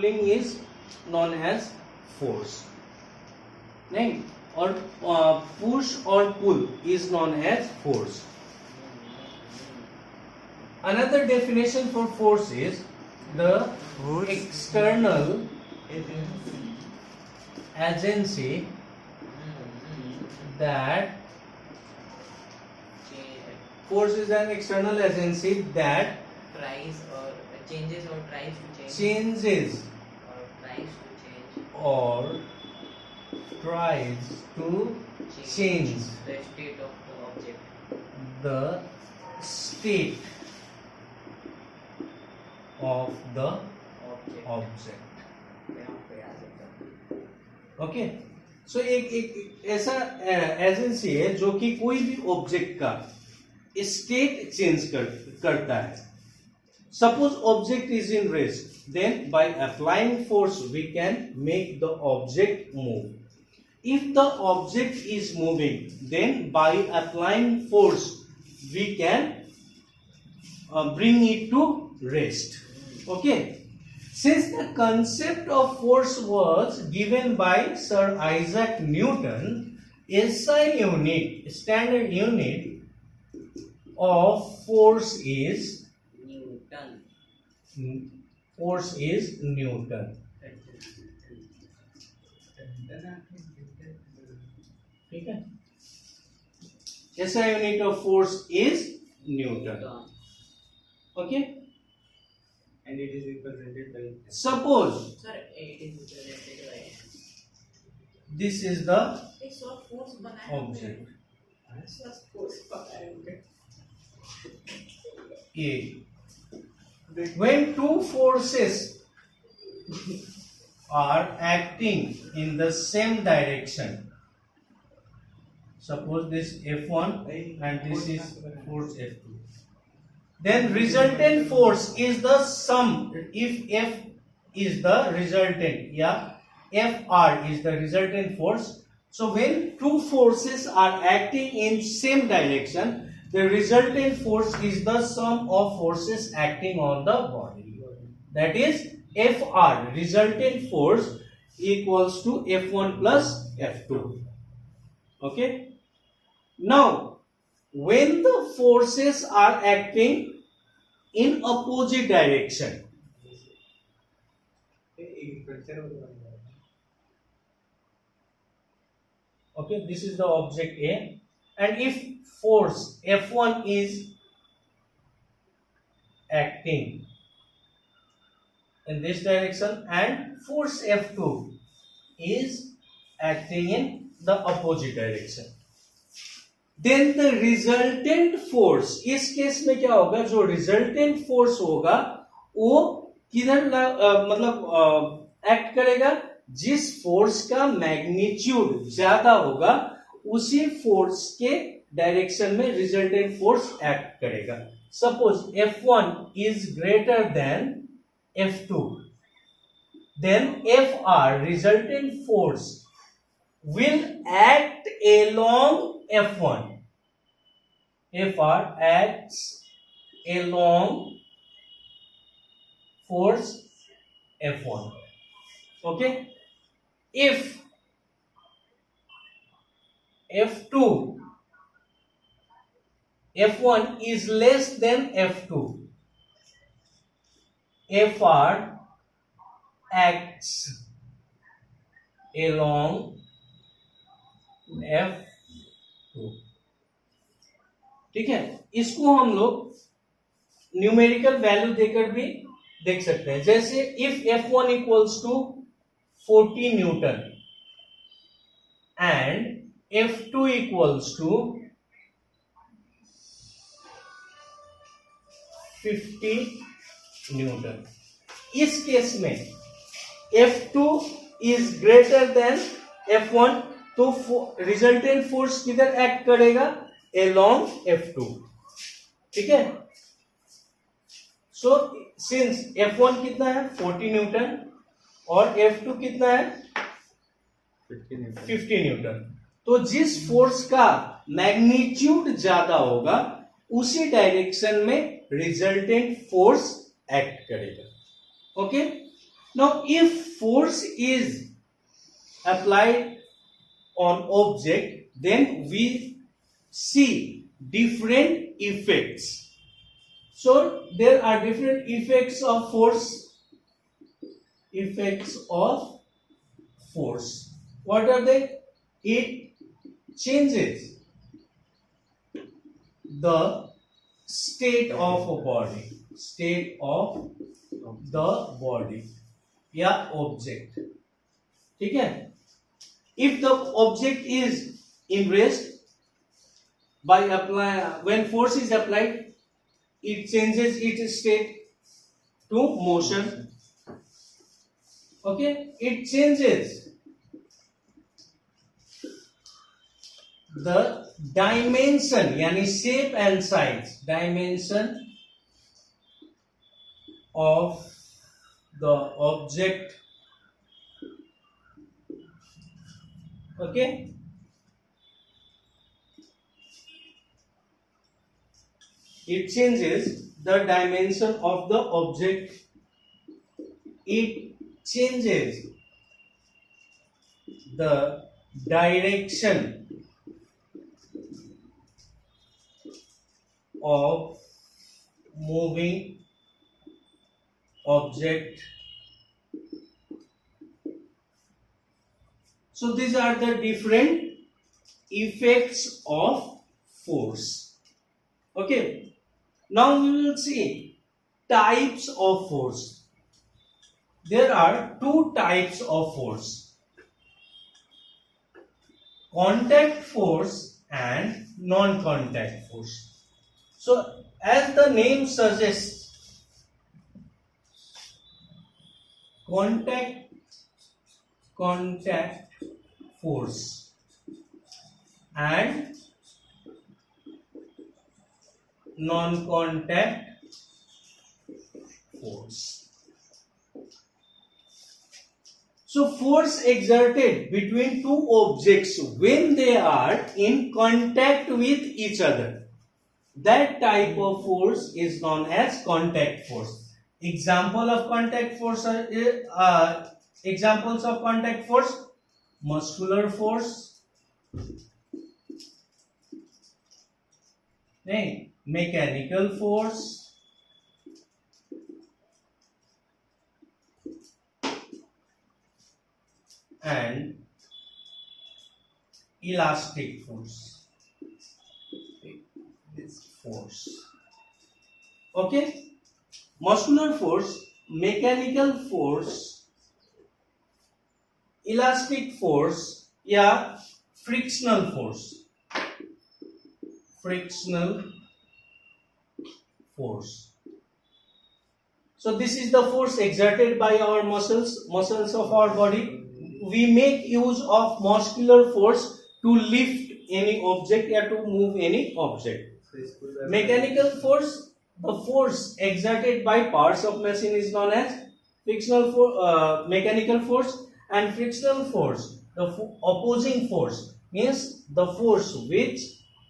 pulling is known as force. नहीं, और push or pull is known as force. Another definition for force is the external agency that force is an external agency that tries or changes or tries to change changes or tries to change or tries to change the state of the object. the state of the object. Okay, so एक ऐसा agency है जो कि कोई भी object का state change करता है. Suppose object is in rest, then by applying force we can make the object move. If the object is moving, then by applying force we can bring it to rest. Okay, since the concept of force was given by Sir Isaac Newton, SI unit, standard unit of force is Newton. Force is Newton. ठीक है, SI unit of force is Newton. Okay, And it is represented by. suppose Sir, it is represented by this is the एक short force बनाया object short force बनाया A. When two forces are acting in the same direction, suppose this F1 and this is force F2, then resultant force is the sum. If F is the resultant, yeah, Fr is the resultant force. So when two forces are acting in same direction, the resultant force is the sum of forces acting on the body. That is Fr, resultant force, equals to F1 plus F2. Okay. Now, when the forces are acting in opposite direction, okay, this is the object A, and if force F1 is acting in this direction and force F2 is acting in the opposite direction, then the resultant force, इस case में क्या होगा, जो resultant force होगा वो किधर मतलब act करेगा, जिस फोर्स का मैग्नीट्यूड ज्यादा होगा उसी फोर्स के डायरेक्शन में रिजल्टेंट फोर्स एक्ट करेगा. Suppose F1 is greater then F2, then Fr, resultant force, will act along F1. Fr acts along force F1. Okay, if F2, F1 is less than F2, Fr acts along F2. ठीक है, इसको हम लोग numerical value देकर भी देख सकते हैं. जैसे if F1 equals to 40 newton and F2 equals to 50 newton, इस केस में F2 is greater than F1, तो रिजल्टेंट फोर्स किधर एक्ट करेगा, along F2. ठीक है, सो सिंस F1 कितना है 40 न्यूटन और F2 कितना है 50 न्यूटन, तो जिस फोर्स का मैग्नीट्यूड ज्यादा होगा उसी डायरेक्शन में रिजल्टेंट फोर्स एक्ट करेगा. Okay, Now, if force is applied on object, then we see different effects. So there are different effects of force. Effects of force. What are they? It changes the state of a body. State of the body या object. ठीक है? If the object is in rest, when force is applied, it changes its state to motion. Okay, it changes the dimension, yani shape and size, dimension of the object. Okay, it changes the dimension of the object. It changes the direction of moving object. So these are the different effects of force. Okay, now we will see types of force. There are two types of force: contact force and non-contact force. So as the name suggests, contact force and non-contact force. So force exerted between two objects when they are in contact with each other, that type of force is known as contact force. Example of contact force are examples of contact force: muscular force, mechanical force, and elastic force. Okay, muscular force, mechanical force, elastic force या frictional force. Frictional force. So this is the force exerted by our muscles of our body. We make use of muscular force to lift any object or to move any object. Mechanical force, the force exerted by parts of machine, is known as mechanical force. And frictional force, the opposing force, means the force which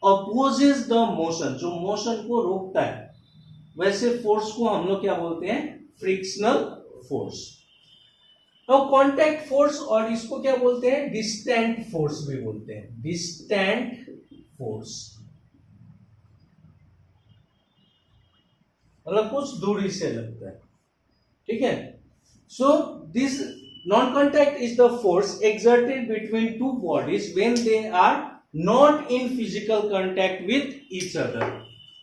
opposes the motion, जो motion को रोकता है, वैसे force को हम लोग क्या बोलते हैं? Frictional force. Now contact force, और इसको क्या बोलते हैं? डिस्टेंट फोर्स भी बोलते हैं. डिस्टेंट फोर्स मतलब कुछ दूरी से लगता है. ठीक है. So this non-contact is the force exerted between two bodies when they are not in physical contact with each other.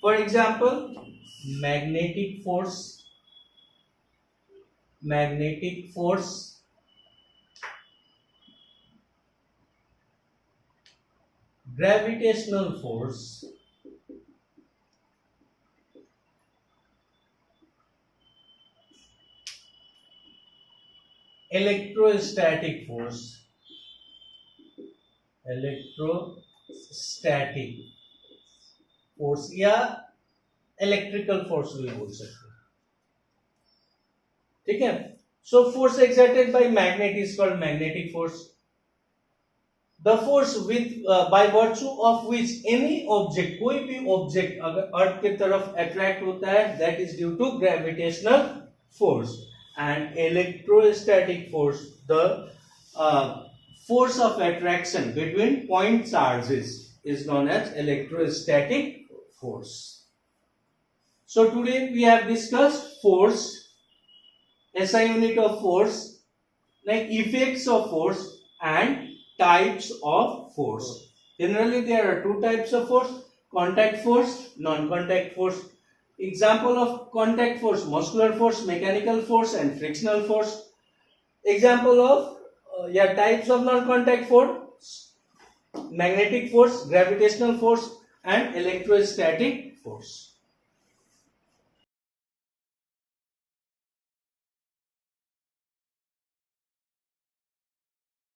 For example, magnetic force, gravitational force, electrostatic force, या इलेक्ट्रिकल फोर्स भी बोल सकते हैं. ठीक है. So force exerted by magnet is called magnetic force. The force with by virtue of which any object, कोई भी object अगर अर्थ की तरफ अट्रैक्ट होता है, that is due to gravitational force. and electrostatic force, the force of attraction between point charges is known as electrostatic force. So today we have discussed force, SI unit of force, like effects of force and types of force. Generally there are two types of force: contact force, non-contact force. Example of contact force: muscular force, mechanical force and frictional force. Example of types of non-contact force: magnetic force, gravitational force and electrostatic force.